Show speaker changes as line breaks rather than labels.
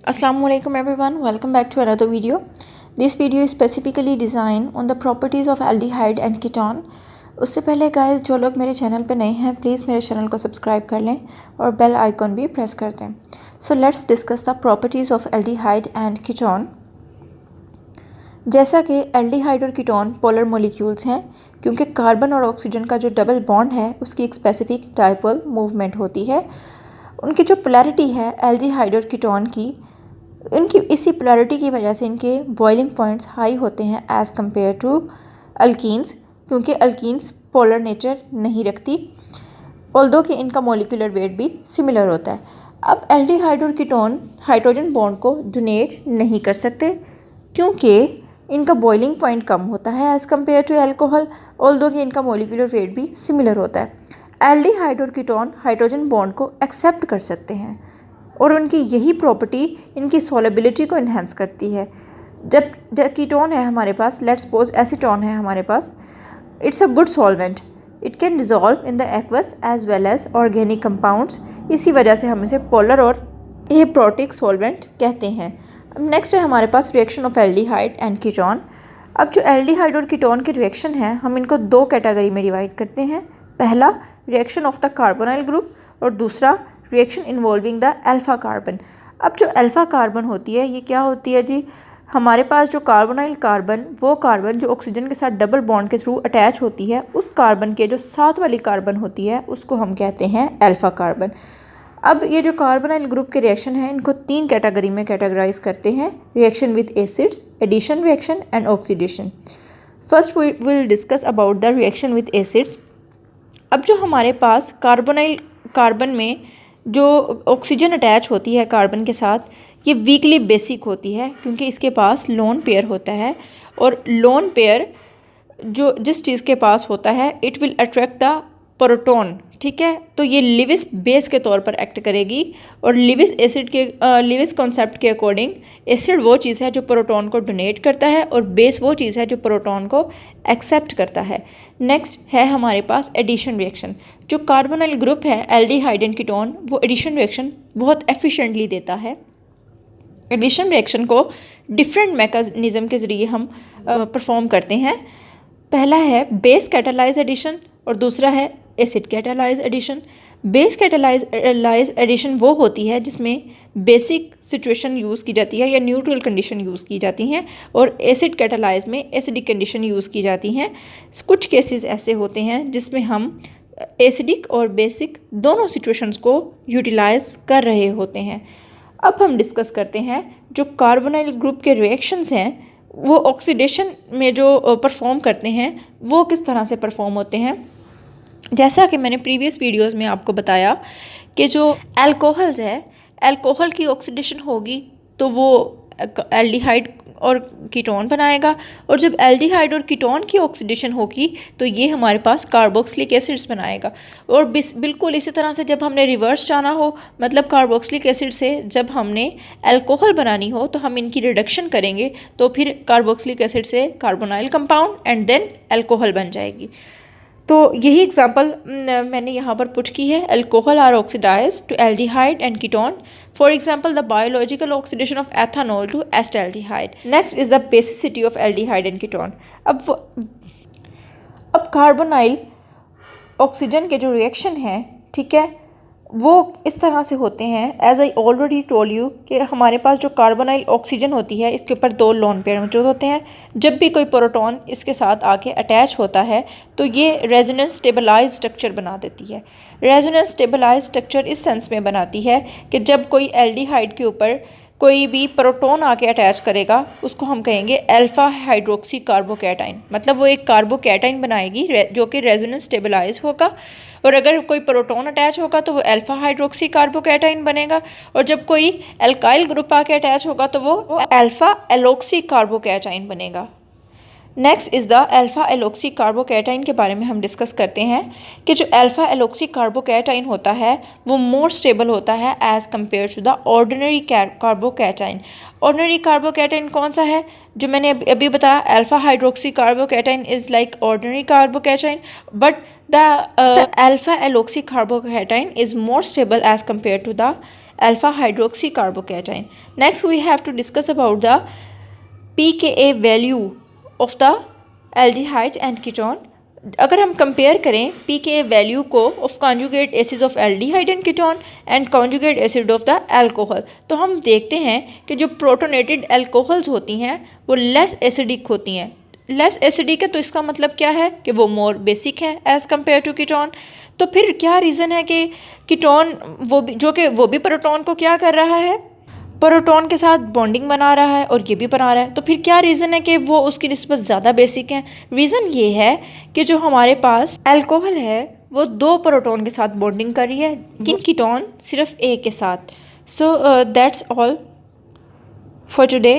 Assalamualaikum everyone, welcome back to another video. This video is specifically designed on the properties of aldehyde and ketone. उससे पहले guys जो लोग मेरे channel पे नए हैं प्लीज़ मेरे चैनल को सब्सक्राइब कर लें और बेल आइकॉन भी प्रेस कर दें. So let's discuss the properties of aldehyde and ketone. जैसा कि एल्डिहाइड और कीटोन पोलर मॉलिक्यूल्स हैं क्योंकि कार्बन और ऑक्सीजन का जो डबल बॉन्ड है उसकी एक स्पेसिफिक डायपोल मूवमेंट होती है. उनकी जो पोलैरिटी है एल्डिहाइड और कीटोन की, इनकी इसी पोलैरिटी की वजह से इनके बॉइलिंग पॉइंट्स हाई होते हैं एज़ कम्पेयर टू अल्कीन्स, क्योंकि अल्कीन्स पोलर नेचर नहीं रखती ऑल्दो कि इनका मॉलिक्यूलर वेट भी सिमिलर होता है. अब एल्डिहाइड और कीटोन हाइड्रोजन बॉन्ड को डोनेट नहीं कर सकते क्योंकि इनका बॉइलिंग पॉइंट कम होता है as compare to alcohol although कि इनका मॉलिक्यूलर वेट भी सिमिलर होता है. एल्डिहाइड और कीटोन हाइड्रोजन बॉन्ड को एक्सेप्ट कर सकते हैं और उनकी यही प्रॉपर्टी इनकी सॉलेबिलिटी को इन्हेंस करती है. जब कीटोन है हमारे पास, लेट्स सपोज एसीटोन है हमारे पास, it's a good solvent, it can dissolve in the aqueous as well as organic compounds. इसी वजह से हम इसे पोलर और एप्रोटिक सॉल्वेंट कहते हैं. नेक्स्ट है हमारे पास reaction of aldehyde and ketone. अब जो एल्डिहाइड और कीटोन के रिएक्शन है हम इनको दो कैटेगरी में डिवाइड करते हैं. पहला reaction of the carbonyl group और दूसरा reaction involving the alpha carbon. अब जो अल्फ़ा कार्बन होती है ये क्या होती है जी? हमारे पास जो कार्बोनाइल कार्बन, वो कार्बन जो ऑक्सीजन के साथ डबल बॉन्ड के थ्रू अटैच होती है, उस कार्बन के जो साथ वाली कार्बन होती है उसको हम कहते हैं अल्फ़ा कार्बन. अब ये जो कार्बोनाइल ग्रुप के रिएक्शन हैं इनको तीन कैटेगरी में कैटेगराइज करते हैं: reaction with acids, addition reaction and oxidation. First we will discuss about the reaction with acids. अब जो हमारे पास कार्बोनाइल कार्बन में जो ऑक्सीजन अटैच होती है कार्बन के साथ, ये वीकली बेसिक होती है क्योंकि इसके पास लोन पेयर होता है और लोन पेयर जो जिस चीज़ के पास होता है it will attract the proton. ठीक है, तो ये लिविस बेस के तौर पर एक्ट करेगी और लिविस कॉन्सेप्ट के अकॉर्डिंग एसिड वो चीज़ है जो प्रोटॉन को डोनेट करता है और बेस वो चीज़ है जो प्रोटॉन को एक्सेप्ट करता है. नेक्स्ट है हमारे पास एडिशन रिएक्शन. जो कार्बोनाइल ग्रुप है एल्डिहाइड एंड कीटोन, वो एडिशन रिएक्शन बहुत एफिशिएंटली देता है. एडिशन रिएक्शन को डिफरेंट मैकेनिज्म के ज़रिए हम परफॉर्म करते हैं. पहला है बेस कैटालाइज एडिशन और दूसरा है acid catalyse addition. Base catalyse addition वो होती है जिसमें बेसिक सिचुएशन यूज़ की जाती है या न्यूट्रल कंडीशन यूज़ की जाती हैं और एसिड कैटालाइज में एसिडिक कंडीशन यूज़ की जाती हैं. कुछ केसेस ऐसे होते हैं जिसमें हम एसिडिक और बेसिक दोनों सिचुएशंस को यूटिलाइज कर रहे होते हैं. अब हम डिस्कस करते हैं जो कार्बोनाइल ग्रुप के रिएक्शंस हैं वो ऑक्सीडेशन में जो परफॉर्म करते हैं वो किस तरह से परफॉर्म होते हैं. जैसा कि मैंने प्रीवियस वीडियोस में आपको बताया कि जो अल्कोहल्स है, अल्कोहल की ऑक्सीडेशन होगी तो वो एल्डिहाइड और कीटोन बनाएगा और जब एल्डिहाइड और कीटोन की ऑक्सीडेशन होगी तो ये हमारे पास कार्बोक्सिलिक एसिड्स बनाएगा. और बिल्कुल इसी तरह से जब हमने रिवर्स जाना हो, मतलब कार्बोक्सिलिक एसिड से जब हमने अल्कोहल बनानी हो तो हम इनकी रिडक्शन करेंगे तो फिर कार्बोक्सिलिक एसिड से carbonyl compound and then alcohol बन जाएगी. तो यही एग्जांपल मैंने यहाँ पर पुट की है. Alcohol are oxidise to aldehyde and ketone. For example the biological oxidation of ethanol to acetaldehyde. Next is the basicity of aldehyde and ketone. अब कार्बोनाइल ऑक्सीजन के जो रिएक्शन हैं, ठीक है, वो इस तरह से होते हैं. As I already told you कि हमारे पास जो कार्बोनाइल ऑक्सीजन होती है इसके ऊपर दो लोन पेयर मौजूद होते हैं. जब भी कोई प्रोटॉन इसके साथ आके अटैच होता है तो ये रेजोनेंस स्टेबलाइज स्ट्रक्चर बना देती है. रेजोनेंस स्टेबलाइज स्ट्रक्चर इस सेंस में बनाती है कि जब कोई एल्डिहाइड के ऊपर कोई भी प्रोटॉन आके अटैच करेगा उसको हम कहेंगे अल्फ़ा हाइड्रोक्सी कार्बोकैटाइन. मतलब वो एक कार्बोकैटाइन बनाएगी जो कि रेजोनेंस स्टेबलाइज होगा और अगर कोई प्रोटॉन अटैच होगा तो वो अल्फ़ा हाइड्रोक्सी कार्बोकैटाइन बनेगा और जब कोई अल्काइल ग्रुप आके अटैच होगा तो वो अल्फ़ा एलोक्सी कार्बोकैटाइन बनेगा. Next is the alpha alkoxy carbocation के बारे में हम डिस्कस करते हैं कि जो अल्फ़ा एलोक्सी कार्बोकैटाइन होता है वो मोर स्टेबल होता है as compare to the ordinary carbocation. Ordinary carbocation कौन सा है? जो मैंने अभी बताया, alpha hydroxy carbocation is like ordinary carbocation but the alpha alloxy carbocation is more stable as compared to the alpha hydroxy carbocation. Next we have to discuss about the pKa value of the aldehyde and ketone. अगर हम compare करें pKa value को of conjugate acid of aldehyde and ketone and conjugate acid of the alcohol, तो हम देखते हैं कि जो प्रोटोनेटेड अल्कोहल्स होती हैं वो लेस एसिडिक होती हैं। लेस एसिडिक है तो इसका मतलब क्या है कि वो मोर बेसिक है एज़ कम्पेयर टू कीटोन। तो फिर क्या रीज़न है कि कीटोन वो भी प्रोटोन को क्या कर रहा है, प्रोटॉन के साथ बॉन्डिंग बना रहा है और ये भी बना रहा है, तो फिर क्या रीज़न है कि वो उसकी निस्बत ज़्यादा बेसिक है। रीज़न ये है कि जो हमारे पास अल्कोहल है वो 2 प्रोटॉन के साथ बॉन्डिंग कर रही है, लेकिन कीटोन सिर्फ एक के साथ। So that's all for today.